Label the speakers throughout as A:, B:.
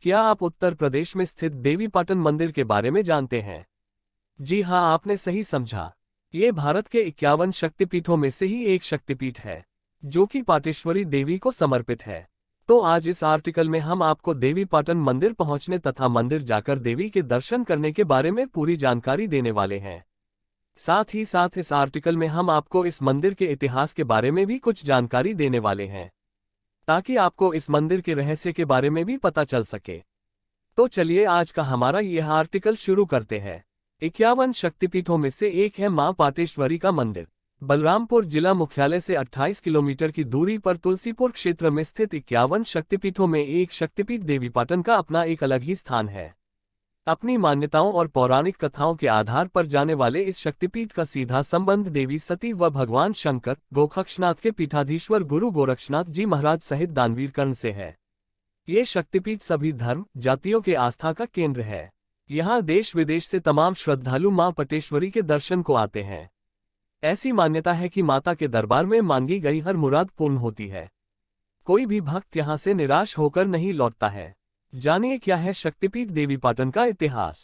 A: क्या आप उत्तर प्रदेश में स्थित देवीपाटन मंदिर के बारे में जानते हैं? जी हाँ, आपने सही समझा। ये भारत के 51 शक्तिपीठों में से ही एक शक्तिपीठ है, जो कि पाटेश्वरी देवी को समर्पित है। तो आज इस आर्टिकल में हम आपको देवीपाटन मंदिर पहुंचने तथा मंदिर जाकर देवी के दर्शन करने के बारे में पूरी जानकारी देने वाले हैं। साथ ही साथ इस आर्टिकल में हम आपको इस मंदिर के इतिहास के बारे में भी कुछ जानकारी देने वाले हैं, ताकि आपको इस मंदिर के रहस्य के बारे में भी पता चल सके। तो चलिए आज का हमारा यह आर्टिकल शुरू करते हैं। 51 शक्तिपीठों में से एक है मां पाटेश्वरी का मंदिर। बलरामपुर जिला मुख्यालय से 28 किलोमीटर की दूरी पर तुलसीपुर क्षेत्र में स्थित 51 शक्तिपीठों में एक शक्तिपीठ देवीपाटन का अपना एक अलग ही स्थान है। अपनी मान्यताओं और पौराणिक कथाओं के आधार पर जाने वाले इस शक्तिपीठ का सीधा संबंध देवी सती व भगवान शंकर गोरक्षनाथ के पीठाधीश्वर गुरु गोरक्षनाथ जी महाराज सहित दानवीर कर्ण से है। ये शक्तिपीठ सभी धर्म जातियों के आस्था का केंद्र है। यहाँ देश विदेश से तमाम श्रद्धालु मां पाटेश्वरी के दर्शन को आते हैं। ऐसी मान्यता है कि माता के दरबार में मांगी गई हर मुराद पूर्ण होती है। कोई भी भक्त यहाँ से निराश होकर नहीं लौटता है। जानिए क्या है शक्तिपीठ देवीपाटन का इतिहास।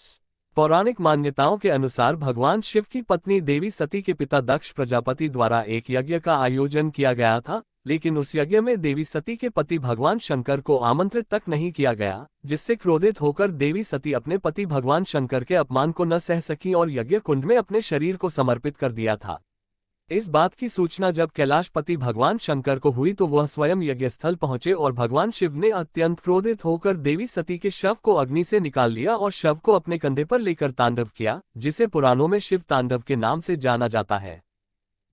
A: पौराणिक मान्यताओं के अनुसार भगवान शिव की पत्नी देवी सती के पिता दक्ष प्रजापति द्वारा एक यज्ञ का आयोजन किया गया था, लेकिन उस यज्ञ में देवी सती के पति भगवान शंकर को आमंत्रित तक नहीं किया गया, जिससे क्रोधित होकर देवी सती अपने पति भगवान शंकर के अपमान को न सह सकी और यज्ञ कुंड में अपने शरीर को समर्पित कर दिया था। इस बात की सूचना जब कैलाशपति भगवान शंकर को हुई तो वह स्वयं यज्ञस्थल पहुंचे और भगवान शिव ने अत्यंत क्रोधित होकर देवी सती के शव को अग्नि से निकाल लिया और शव को अपने कंधे पर लेकर तांडव किया, जिसे पुराणों में शिव तांडव के नाम से जाना जाता है।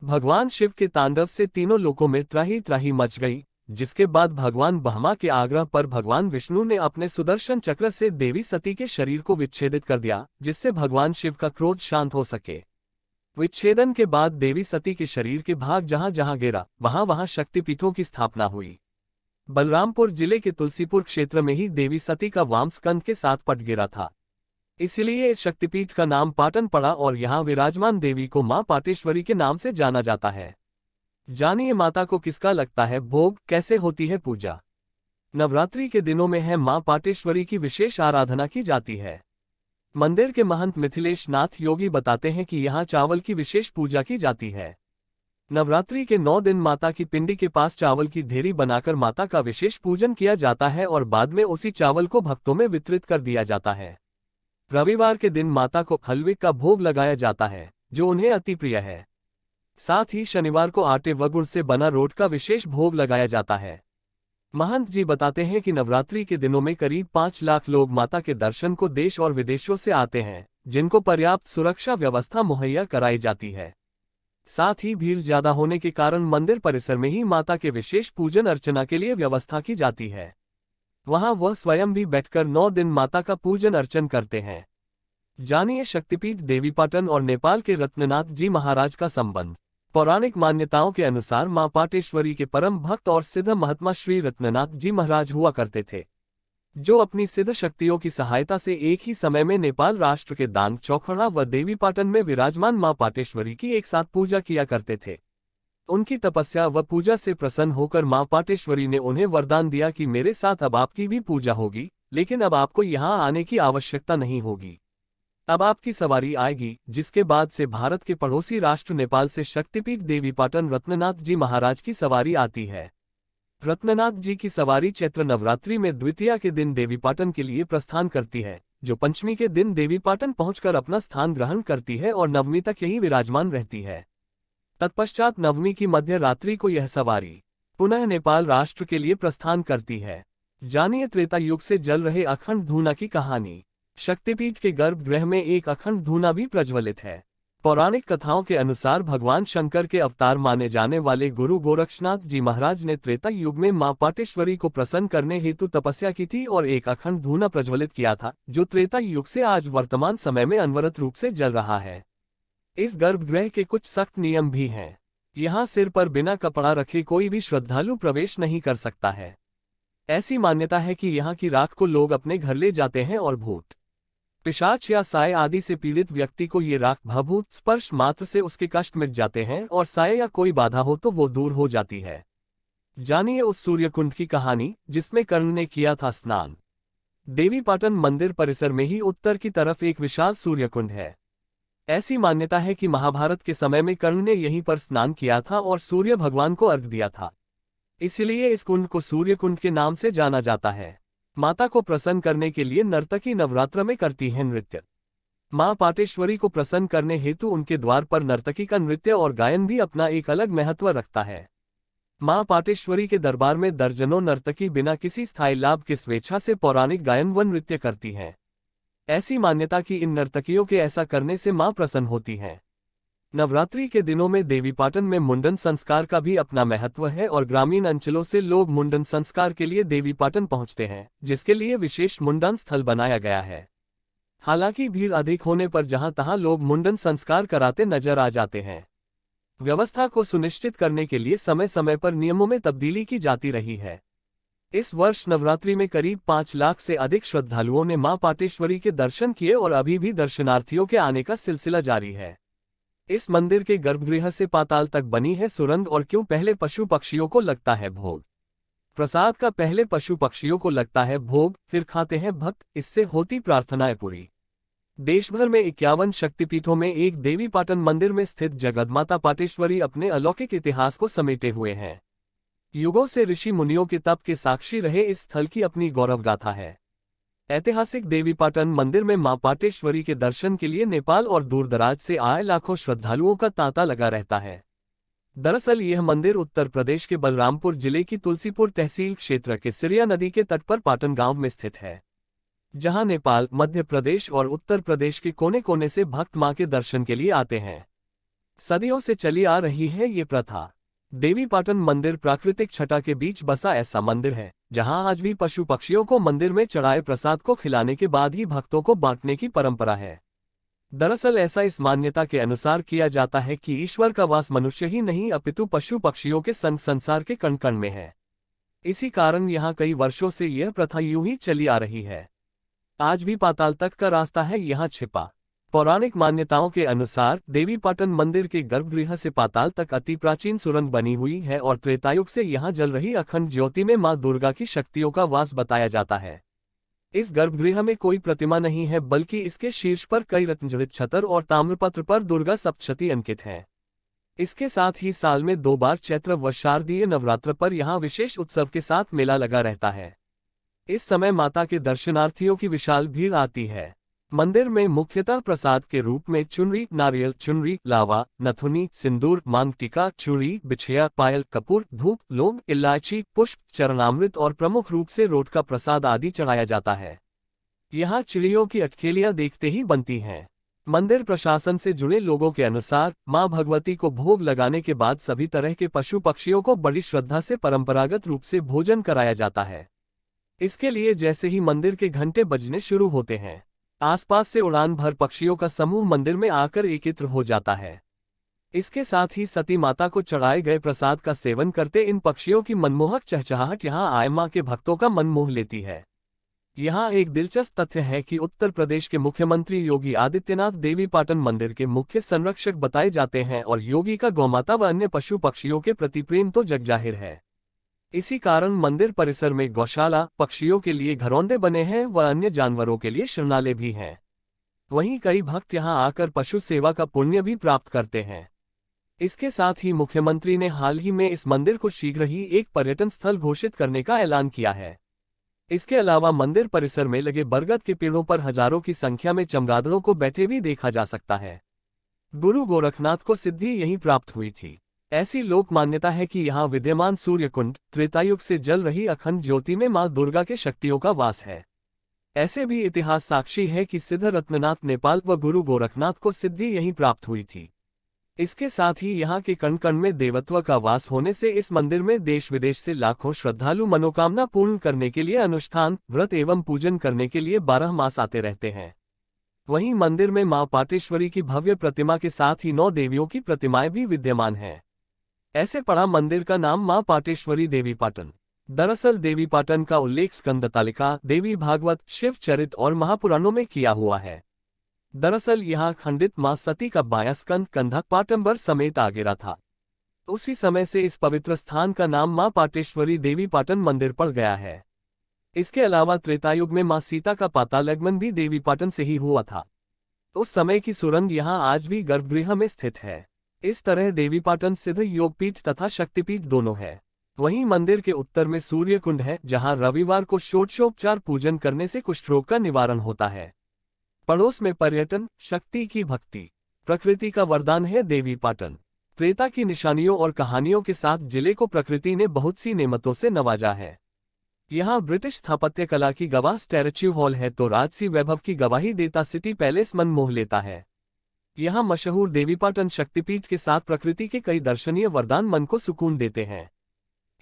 A: भगवान शिव के तांडव से तीनों लोकों में त्राही त्राही मच गई, जिसके बाद भगवान ब्रह्मा के आग्रह पर भगवान विष्णु ने अपने सुदर्शन चक्र से देवी सती के शरीर को विच्छेदित कर दिया, जिससे भगवान शिव का क्रोध शांत हो सके। विच्छेदन के बाद देवी सती के शरीर के भाग जहां जहां गिरा वहां वहां शक्तिपीठों की स्थापना हुई। बलरामपुर जिले के तुलसीपुर क्षेत्र में ही देवी सती का वामस्कंध के साथ पट गिरा था, इसलिए इस शक्तिपीठ का नाम पाटन पड़ा और यहां विराजमान देवी को मां पाटेश्वरी के नाम से जाना जाता है। जानिए माता को किसका लगता है भोग, कैसे होती है पूजा। नवरात्रि के दिनों में है मां पाटेश्वरी की विशेष आराधना की जाती है। मंदिर के महंत मिथिलेश नाथ योगी बताते हैं कि यहाँ चावल की विशेष पूजा की जाती है। नवरात्रि के 9 दिन माता की पिंडी के पास चावल की ढेरी बनाकर माता का विशेष पूजन किया जाता है और बाद में उसी चावल को भक्तों में वितरित कर दिया जाता है। रविवार के दिन माता को हलवे का भोग लगाया जाता है, जो उन्हें अति प्रिय है। साथ ही शनिवार को आटे व गुड़ से बना रोट का विशेष भोग लगाया जाता है। महंत जी बताते हैं कि नवरात्रि के दिनों में करीब 5 लाख लोग माता के दर्शन को देश और विदेशों से आते हैं, जिनको पर्याप्त सुरक्षा व्यवस्था मुहैया कराई जाती है। साथ ही भीड़ ज्यादा होने के कारण मंदिर परिसर में ही माता के विशेष पूजन अर्चना के लिए व्यवस्था की जाती है। वहां वह स्वयं भी बैठकर 9 दिन माता का पूजन अर्चन करते हैं। जानिए शक्तिपीठ देवीपाटन और नेपाल के रत्ननाथ जी महाराज का संबंध। पौराणिक मान्यताओं के अनुसार मां पाटेश्वरी के परम भक्त और सिद्ध महात्मा श्री रत्ननाथ जी महाराज हुआ करते थे, जो अपनी सिद्ध शक्तियों की सहायता से एक ही समय में नेपाल राष्ट्र के दांग चौखड़ा व देवीपाटन में विराजमान मां पाटेश्वरी की एक साथ पूजा किया करते थे। उनकी तपस्या व पूजा से प्रसन्न होकर मां पाटेश्वरी ने उन्हें वरदान दिया कि मेरे साथ अब आपकी भी पूजा होगी, लेकिन अब आपको यहाँ आने की आवश्यकता नहीं होगी। अब आपकी सवारी आएगी, जिसके बाद से भारत के पड़ोसी राष्ट्र नेपाल से शक्तिपीठ देवीपाटन रत्ननाथ जी महाराज की सवारी आती है। रत्ननाथ जी की सवारी चैत्र नवरात्रि में द्वितीया के दिन देवीपाटन के लिए प्रस्थान करती है, जो पंचमी के दिन देवीपाटन पहुंचकर अपना स्थान ग्रहण करती है और नवमी तक यही विराजमान रहती है। तत्पश्चात नवमी की मध्य रात्रि को यह सवारी पुनः नेपाल राष्ट्र के लिए प्रस्थान करती है। जानिए त्रेता युग से जल रहे अखंड धूना की कहानी। शक्तिपीठ के गर्भगृह में एक अखंड धूना भी प्रज्वलित है। पौराणिक कथाओं के अनुसार भगवान शंकर के अवतार माने जाने वाले गुरु गोरक्षनाथ जी महाराज ने त्रेता युग में मां पाटेश्वरी को प्रसन्न करने हेतु तपस्या की थी और एक अखंड धूना प्रज्वलित किया था, जो त्रेता युग से आज वर्तमान समय में अनवरत रूप से जल रहा है। इस गर्भगृह के कुछ सख्त नियम भी हैं। यहाँ सिर पर बिना कपड़ा रखे कोई भी श्रद्धालु प्रवेश नहीं कर सकता है। ऐसी मान्यता है कि यहाँ की राख को लोग अपने घर ले जाते हैं और भूत पिशाच या साये आदि से पीड़ित व्यक्ति को ये राख भभूत स्पर्श मात्र से उसके कष्ट मिट जाते हैं और साये या कोई बाधा हो तो वो दूर हो जाती है। जानिए उस सूर्यकुंड की कहानी जिसमें कर्ण ने किया था स्नान। देवीपाटन मंदिर परिसर में ही उत्तर की तरफ एक विशाल सूर्यकुंड है। ऐसी मान्यता है कि महाभारत के समय में कर्ण ने यहीं पर स्नान किया था और सूर्य भगवान को अर्घ्य दिया था। इसलिए इस कुंड को सूर्य कुंड के नाम से जाना जाता है। माता को प्रसन्न करने के लिए नर्तकी नवरात्र में करती है नृत्य। मां पाटेश्वरी को प्रसन्न करने हेतु उनके द्वार पर नर्तकी का नृत्य और गायन भी अपना एक अलग महत्व रखता है। मां पाटेश्वरी के दरबार में दर्जनों नर्तकी बिना किसी स्थायी लाभ के स्वेच्छा से पौराणिक गायन व नृत्य करती हैं। ऐसी मान्यता कि इन नर्तकियों के ऐसा करने से मां प्रसन्न होती हैं। नवरात्रि के दिनों में देवीपाटन में मुंडन संस्कार का भी अपना महत्व है और ग्रामीण अंचलों से लोग मुंडन संस्कार के लिए देवीपाटन पहुंचते हैं, जिसके लिए विशेष मुंडन स्थल बनाया गया है। हालांकि भीड़ अधिक होने पर जहां तहां लोग मुंडन संस्कार कराते नजर आ जाते हैं। व्यवस्था को सुनिश्चित करने के लिए समय समय पर नियमों में तब्दीली की जाती रही है। इस वर्ष नवरात्रि में करीब 5 लाख से अधिक श्रद्धालुओं ने मां पाटेश्वरी के दर्शन किए और अभी भी दर्शनार्थियों के आने का सिलसिला जारी है। इस मंदिर के गर्भगृह से पाताल तक बनी है सुरंग और क्यों पहले पशु पक्षियों को लगता है भोग। प्रसाद का पहले पशु पक्षियों को लगता है भोग, फिर खाते हैं भक्त, इससे होती प्रार्थनाएं पूरी। देश भर में 51 शक्तिपीठों में एक देवीपाटन मंदिर में स्थित जगदमाता पाटेश्वरी अपने अलौकिक इतिहास को समेटे हुए हैं। युगों से ऋषि मुनियों के तप के साक्षी रहे इस स्थल की अपनी गौरव गाथा है। ऐतिहासिक देवीपाटन मंदिर में मां पाटेश्वरी के दर्शन के लिए नेपाल और दूरदराज से आए लाखों श्रद्धालुओं का तांता लगा रहता है। दरअसल यह मंदिर उत्तर प्रदेश के बलरामपुर जिले की तुलसीपुर तहसील क्षेत्र के सिरिया नदी के तट पर पाटन गांव में स्थित है, जहां नेपाल, मध्य प्रदेश और उत्तर प्रदेश के कोने कोने से भक्त मां के दर्शन के लिए आते हैं। सदियों से चली आ रही है ये प्रथा। देवीपाटन मंदिर प्राकृतिक छटा के बीच बसा ऐसा मंदिर है जहां आज भी पशु पक्षियों को मंदिर में चढ़ाए प्रसाद को खिलाने के बाद ही भक्तों को बांटने की परंपरा है। दरअसल ऐसा इस मान्यता के अनुसार किया जाता है कि ईश्वर का वास मनुष्य ही नहीं अपितु पशु पक्षियों के संग संसार के कण कण में है। इसी कारण यहाँ कई वर्षों से यह प्रथा यूं ही चली आ रही है। आज भी पाताल तक का रास्ता है यहाँ छिपा। पौराणिक मान्यताओं के अनुसार देवीपाटन मंदिर के गर्भगृह से पाताल तक अति प्राचीन सुरंग बनी हुई है और त्रेतायुग से यहाँ जल रही अखंड ज्योति में मां दुर्गा की शक्तियों का वास बताया जाता है। इस गर्भगृह में कोई प्रतिमा नहीं है, बल्कि इसके शीर्ष पर कई रत्नजड़ित छतर और ताम्रपत्र पर दुर्गा सप्तशती अंकित है। इसके साथ ही साल में 2 बार चैत्र व शारदीय नवरात्र पर यहाँ विशेष उत्सव के साथ मेला लगा रहता है। इस समय माता के दर्शनार्थियों की विशाल भीड़ आती है। मंदिर में मुख्यतः प्रसाद के रूप में चुनरी, नारियल चुनरी, लावा, नथुनी, सिंदूर, मांग टीका, चूड़ी, बिछिया, पायल, कपूर, धूप, लौंग, इलायची, पुष्प, चरणामृत और प्रमुख रूप से रोट का प्रसाद आदि चढ़ाया जाता है। यहाँ चिड़ियों की अटखेलियां देखते ही बनती हैं। मंदिर प्रशासन से जुड़े लोगों के अनुसार मां भगवती को भोग लगाने के बाद सभी तरह के पशु पक्षियों को बड़ी श्रद्धा से परंपरागत रूप से भोजन कराया जाता है। इसके लिए जैसे ही मंदिर के घंटे बजने शुरू होते हैं, आसपास से उड़ान भर पक्षियों का समूह मंदिर में आकर एकत्र हो जाता है। इसके साथ ही सती माता को चढ़ाए गए प्रसाद का सेवन करते इन पक्षियों की मनमोहक चहचहाहट यहां आए मां के भक्तों का मन मोह लेती है। यहाँ एक दिलचस्प तथ्य है कि उत्तर प्रदेश के मुख्यमंत्री योगी आदित्यनाथ देवीपाटन मंदिर के मुख्य संरक्षक बताए जाते हैं और योगी का गौमाता व अन्य पशु पक्षियों के प्रति प्रेम तो जगजाहिर है। इसी कारण मंदिर परिसर में गौशाला, पक्षियों के लिए घरौंदे बने हैं व अन्य जानवरों के लिए शरणालय भी हैं। वहीं कई भक्त यहां आकर पशु सेवा का पुण्य भी प्राप्त करते हैं। इसके साथ ही मुख्यमंत्री ने हाल ही में इस मंदिर को शीघ्र ही एक पर्यटन स्थल घोषित करने का ऐलान किया है। इसके अलावा मंदिर परिसर में लगे बरगद के पेड़ों पर हजारों की संख्या में चमगादड़ों को बैठे भी देखा जा सकता है। गुरु गोरखनाथ को सिद्धि यहीं प्राप्त हुई थी। ऐसी लोक मान्यता है कि यहाँ विद्यमान सूर्यकुंड त्रेतायुग से जल रही अखंड ज्योति में मां दुर्गा के शक्तियों का वास है। ऐसे भी इतिहास साक्षी है कि सिद्ध रत्ननाथ नेपाल व गुरु गोरखनाथ को सिद्धि यहीं प्राप्त हुई थी। इसके साथ ही यहाँ के कण कण में देवत्व का वास होने से इस मंदिर में देश विदेश से लाखों श्रद्धालु मनोकामना पूर्ण करने के लिए अनुष्ठान, व्रत एवं पूजन करने के लिए 12 मास आते रहते हैं। वहीं मंदिर में मां पाटेश्वरी की भव्य प्रतिमा के साथ ही 9 देवियों की प्रतिमाएं भी विद्यमान हैं। ऐसे पड़ा मंदिर का नाम मां पाटेश्वरी देवीपाटन। दरअसल देवीपाटन का उल्लेख स्कंद तालिका, देवी भागवत, शिव चरित और महापुराणों में किया हुआ है। दरअसल यहाँ खंडित मां सती का बायां स्कंद कंधक पाटंबर समेत आगेरा था। उसी समय से इस पवित्र स्थान का नाम मां पाटेश्वरी देवीपाटन मंदिर पड़ गया है। इसके अलावा त्रेतायुग में मां सीता का पातालगमन भी देवीपाटन से ही हुआ था। उस समय की सुरंग यहाँ आज भी गर्भगृह में स्थित है। इस तरह देवीपाटन सिद्ध योगपीठ तथा शक्तिपीठ दोनों है। वहीं मंदिर के उत्तर में सूर्य कुंड है, जहां रविवार को षोडशोपचार पूजन करने से कुष्ठ रोग का निवारण होता है। पड़ोस में पर्यटन, शक्ति की भक्ति, प्रकृति का वरदान है देवीपाटन। त्रेता की निशानियों और कहानियों के साथ जिले को प्रकृति ने बहुत सी नेमतों से नवाजा है। यहाँ ब्रिटिश स्थापत्य कला की गवाह स्टैच्यू हॉल है तो राजसी वैभव की गवाही देता सिटी पैलेस मन मोह लेता है। यहाँ मशहूर देवीपाटन शक्तिपीठ के साथ प्रकृति के कई दर्शनीय वरदान मन को सुकून देते हैं।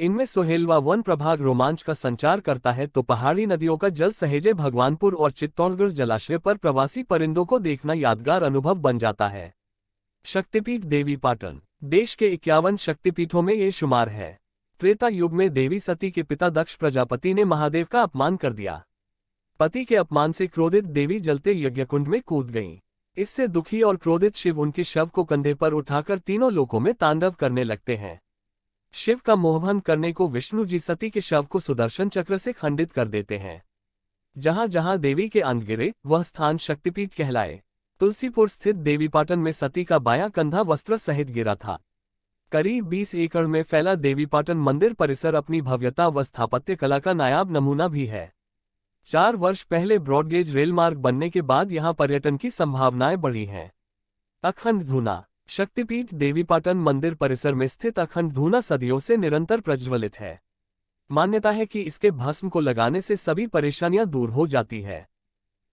A: इनमें सोहेलवा वन प्रभाग रोमांच का संचार करता है तो पहाड़ी नदियों का जल सहेजे भगवानपुर और चित्तौड़गढ़ जलाशय पर प्रवासी परिंदों को देखना यादगार अनुभव बन जाता है। शक्तिपीठ देवीपाटन देश के 51 शक्तिपीठों में ये शुमार है। त्रेता युग में देवी सती के पिता दक्ष प्रजापति ने महादेव का अपमान कर दिया। पति के अपमान से क्रोधित देवी जलते यज्ञकुंड में कूद गईं। इससे दुखी और क्रोधित शिव उनके शव को कंधे पर उठाकर तीनों लोकों में तांडव करने लगते हैं। शिव का मोहभंग करने को विष्णु जी सती के शव को सुदर्शन चक्र से खंडित कर देते हैं। जहां जहां देवी के अंग गिरे वह स्थान शक्तिपीठ कहलाए। तुलसीपुर स्थित देवीपाटन में सती का बायां कंधा वस्त्र सहित गिरा था। करीब 20 एकड़ में फैला देवीपाटन मंदिर परिसर अपनी भव्यता व स्थापत्य कला का नायाब नमूना भी है। 4 वर्ष पहले ब्रॉडगेज रेल मार्ग बनने के बाद यहां पर्यटन की संभावनाएं बढ़ी हैं। अखंड धूना शक्तिपीठ देवीपाटन मंदिर परिसर में स्थित अखंड धूना सदियों से निरंतर प्रज्वलित है। मान्यता है कि इसके भस्म को लगाने से सभी परेशानियां दूर हो जाती है।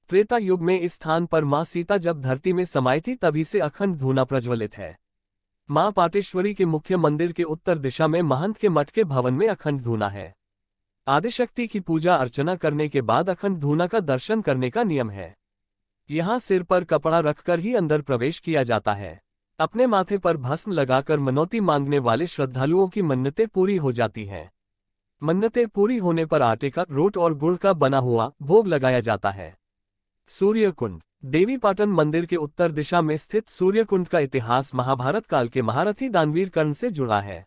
A: त्रेता युग में इस स्थान पर मां सीता जब धरती में समाई थी तभी से अखंड धूना प्रज्वलित है। मां पाटेश्वरी के मुख्य मंदिर के उत्तर दिशा में महंत के मठ के भवन में अखंड धूना है। आदिशक्ति की पूजा अर्चना करने के बाद अखंड धूना का दर्शन करने का नियम है। यहाँ सिर पर कपड़ा रखकर ही अंदर प्रवेश किया जाता है। अपने माथे पर भस्म लगाकर मनौती मांगने वाले श्रद्धालुओं की मन्नतें पूरी हो जाती हैं। मन्नतें पूरी होने पर आटे का, रोट और गुड़ का बना हुआ भोग लगाया जाता है। सूर्यकुंड देवीपाटन मंदिर के उत्तर दिशा में स्थित सूर्यकुंड का इतिहास महाभारत काल के महारथी दानवीर कर्ण से जुड़ा है।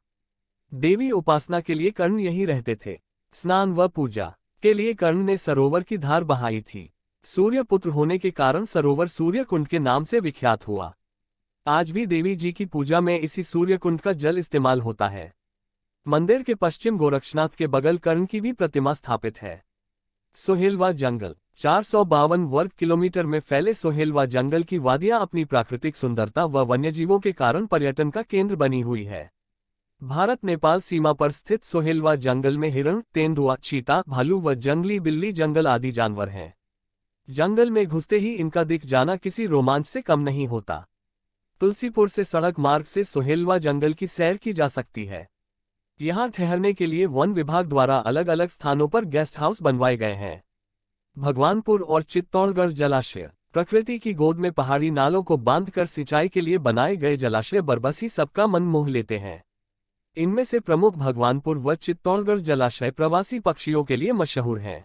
A: देवी उपासना के लिए कर्ण यहीं रहते थे। स्नान व पूजा के लिए कर्ण ने सरोवर की धार बहाई थी। सूर्यपुत्र होने के कारण सरोवर सूर्यकुंड के नाम से विख्यात हुआ। आज भी देवी जी की पूजा में इसी सूर्यकुंड का जल इस्तेमाल होता है। मंदिर के पश्चिम गोरक्षनाथ के बगल कर्ण की भी प्रतिमा स्थापित है। सोहेलवा जंगल 452 वर्ग किलोमीटर में फैले सोहेलवा जंगल की वादियां अपनी प्राकृतिक सुंदरता व वन्यजीवों के कारण पर्यटन का केंद्र बनी हुई है। भारत नेपाल सीमा पर स्थित सोहेलवा जंगल में हिरण, तेंदुआ, चीता, भालू व जंगली बिल्ली जंगल आदि जानवर हैं। जंगल में घुसते ही इनका दिख जाना किसी रोमांच से कम नहीं होता। तुलसीपुर से सड़क मार्ग से सोहेलवा जंगल की सैर की जा सकती है। यहाँ ठहरने के लिए वन विभाग द्वारा अलग अलग स्थानों पर गेस्ट हाउस बनवाए गए हैं। भगवानपुर और चित्तौड़गढ़ जलाशय प्रकृति की गोद में पहाड़ी नालों को बांधकर सिंचाई के लिए बनाए गए जलाशय बरबस ही सबका मन मोह लेते हैं। इनमें से प्रमुख भगवानपुर व चित्तौड़गढ़ जलाशय प्रवासी पक्षियों के लिए मशहूर हैं।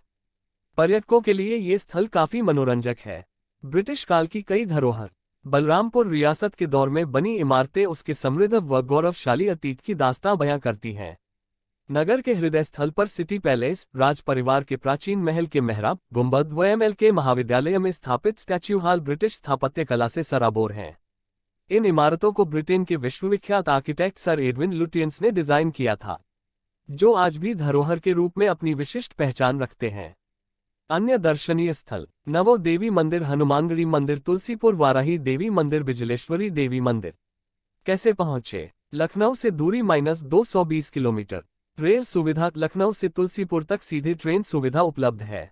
A: पर्यटकों के लिए ये स्थल काफी मनोरंजक है। ब्रिटिश काल की कई धरोहर बलरामपुर रियासत के दौर में बनी इमारतें उसके समृद्ध व गौरवशाली अतीत की दास्तां बयां करती हैं। नगर के हृदय स्थल पर सिटी पैलेस, राज परिवार के प्राचीन महल के मेहराब, गुंबद व एमएल के महाविद्यालय में स्थापित स्टैच्यू हॉल ब्रिटिश स्थापत्य कला से सराबोर हैं। इन इमारतों को ब्रिटेन के विश्वविख्यात आर्किटेक्ट सर एडविन लुटियंस ने डिजाइन किया था, जो आज भी धरोहर के रूप में अपनी विशिष्ट पहचान रखते हैं। अन्य दर्शनीय स्थल नवो देवी मंदिर, हनुमानगढ़ी मंदिर, तुलसीपुर वाराही देवी मंदिर, बिजलेश्वरी देवी मंदिर। कैसे पहुंचे? लखनऊ से दूरी -220 किलोमीटर। रेल सुविधा लखनऊ से तुलसीपुर तक सीधी ट्रेन सुविधा उपलब्ध है।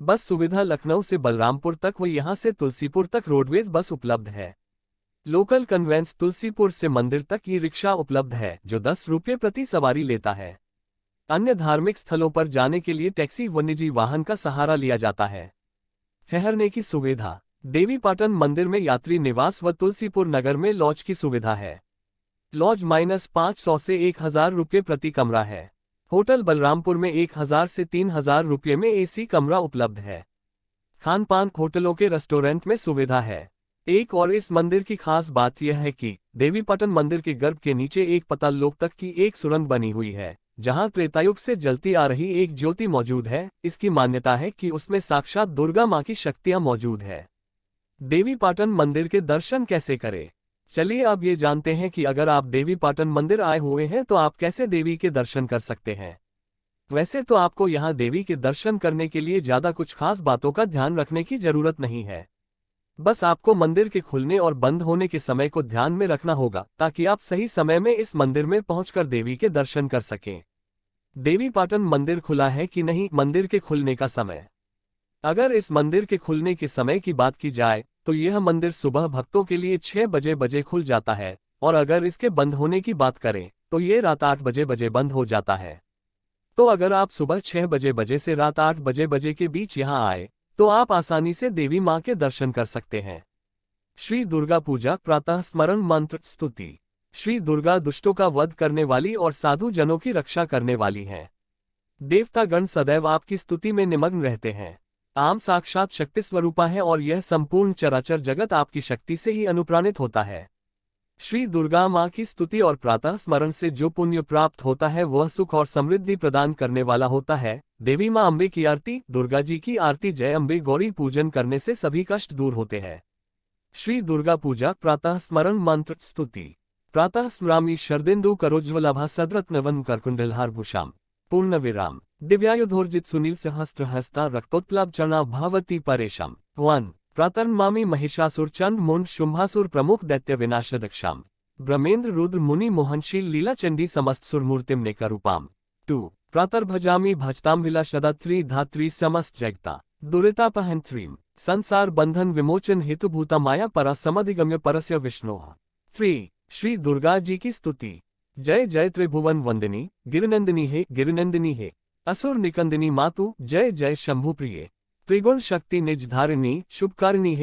A: बस सुविधा लखनऊ से बलरामपुर तक व यहां से तुलसीपुर तक रोडवेज बस उपलब्ध है। लोकल कन्वेंस तुलसीपुर से मंदिर तक ई रिक्शा उपलब्ध है, जो 10 रुपये प्रति सवारी लेता है। अन्य धार्मिक स्थलों पर जाने के लिए टैक्सी व निजी वाहन का सहारा लिया जाता है। ठहरने की सुविधा देवीपाटन मंदिर में यात्री निवास व तुलसीपुर नगर में लॉज की सुविधा है। लॉज -500 से 1000 रुपये प्रति कमरा है। होटल बलरामपुर में 1000 से 3000 रुपये में एसी कमरा उपलब्ध है। खान पान होटलों के रेस्टोरेंट में सुविधा है। एक और इस मंदिर की खास बात यह है कि देवीपाटन मंदिर के गर्भ के नीचे एक पताल लोक तक की एक सुरंग बनी हुई है, जहां त्रेतायुग से जलती आ रही एक ज्योति मौजूद है। इसकी मान्यता है कि उसमें साक्षात दुर्गा मां की शक्तियां मौजूद है। देवीपाटन मंदिर के दर्शन कैसे करें? चलिए अब ये जानते हैं कि अगर आप देवीपाटन मंदिर आए हुए हैं तो आप कैसे देवी के दर्शन कर सकते हैं। वैसे तो आपको यहाँ देवी के दर्शन करने के लिए ज्यादा कुछ खास बातों का ध्यान रखने की जरूरत नहीं है। बस आपको मंदिर के खुलने और बंद होने के समय को ध्यान में रखना होगा ताकि आप सही समय में इस मंदिर में पहुंचकर देवी के दर्शन कर सकें। देवीपाटन मंदिर खुला है कि नहीं? मंदिर के खुलने का समय। अगर इस मंदिर के खुलने के समय की बात की जाए तो यह मंदिर सुबह भक्तों के लिए 6 बजे खुल जाता है, और अगर इसके बंद होने की बात करें तो ये रात 8 बजे बंद हो जाता है। तो अगर आप सुबह 6 बजे से रात 8 बजे के बीच यहाँ आए तो आप आसानी से देवी माँ के दर्शन कर सकते हैं। श्री दुर्गा पूजा प्रातः स्मरण मंत्र स्तुति। श्री दुर्गा दुष्टों का वध करने वाली और साधु जनों की रक्षा करने वाली हैं। देवतागण सदैव आपकी स्तुति में निमग्न रहते हैं। आम साक्षात शक्ति स्वरूपा है और यह संपूर्ण चराचर जगत आपकी शक्ति से ही अनुप्राणित होता है। श्री दुर्गा माँ की स्तुति और प्रातः स्मरण से जो पुण्य प्राप्त होता है वह सुख और समृद्धि प्रदान करने वाला होता है। देवी माँ अम्बे की आरती, दुर्गा जी की आरती, जय अम्बे गौरी पूजन करने से सभी कष्ट दूर होते हैं। श्री दुर्गा पूजा प्रातः स्मरण मंत्र स्तुति। प्रातः स्मरामि शरदिंदु करोज्ज्वलाभा सद्रत्नवन करकुंडलहार भूषाम पूर्ण विराम दिव्यायुधोर्जित सुनील सहस्त्रहस्ता रक्तोत्प्लाव चरणा भावती परेशाम 1 प्रातर्मामि महिषासुर चंड मुंड शुंभासुर प्रमुख दैत्य विनाशदक्षाम ब्रह्मेंद्र रुद्र मुनि मोहनशील लीला चंडी समस्त सुरमूर्तिम नेकरूपाम 2 प्रातर्भजामि भजताम विलासदा त्रि धात्री समस्त जगता दुरितापहंत्रीम संसार बंधन विमोचन हेतुभूता माया परा समधिगम्य परस्य विष्णोः 3 श्री दुर्गा जी की स्तुति। जय जय त्रिभुवन वंदिनी गिरिनंदिनी हे असुर निकंदिनी मातु, जय जय शंभु प्रिय त्रिगुण शक्ति निज धारिणी शुभकारिणी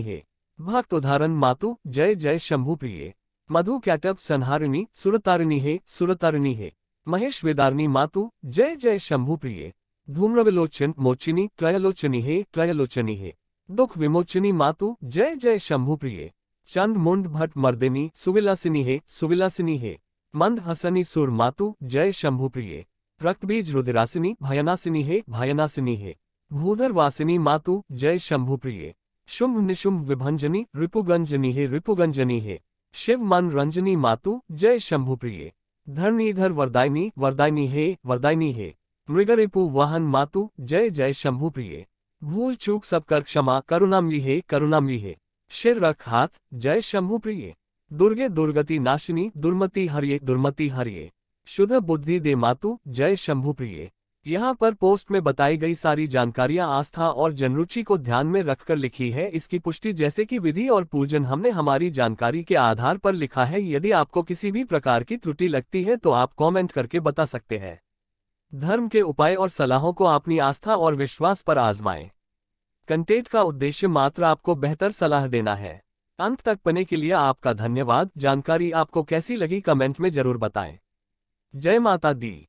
A: हे भक्त उदाहरण मातु, जय जय शंभु प्रिय मधु कैटप संहारिणी सुरतारिणी हे महेश वेदारिणी मातु, जय जय शंभु प्रिय धूम्रविलोचन मोचिनी त्रयलोचनी हे दुख विमोचनी मातु, जय जय शंभु प्रिय चंड मुंड भट्ट मर्दिनी सुविलासिनी हे मंद हसनी सुर मातु, जय शंभु प्रिय रक्तबीज रुदिरासिनी भयनासिनी हे भूधर वासिनी मातु, जय शंभु प्रिय शुंभ निशुंभ विभंजनी रिपुगंजनी हे शिव मन रंजनी मातु, जय शंभु प्रिय धरणीधर वरदायनी हे मृगरिपु वाहन मातु, जय जय शंभु प्रिय भूल चूक सब कर क्षमा करुणामयी हे शिर रख हाथ, जय शंभु प्रिय दुर्गे दुर्गति नाशिनी दुर्मति हरिये शुद्ध बुद्धि दे मातु, जय शंभु प्रिय। यहाँ पर पोस्ट में बताई गई सारी जानकारियाँ आस्था और जनरुचि को ध्यान में रखकर लिखी है। इसकी पुष्टि जैसे कि विधि और पूजन हमने हमारी जानकारी के आधार पर लिखा है। यदि आपको किसी भी प्रकार की त्रुटि लगती है तो आप कमेंट करके बता सकते हैं। धर्म के उपाय और सलाहों को अपनी आस्था और विश्वास पर आजमाएं। कंटेंट का उद्देश्य मात्र आपको बेहतर सलाह देना है। अंत तक बने के लिए आपका धन्यवाद। जानकारी आपको कैसी लगी कमेंट में जरूर बताएं। जय माता दी।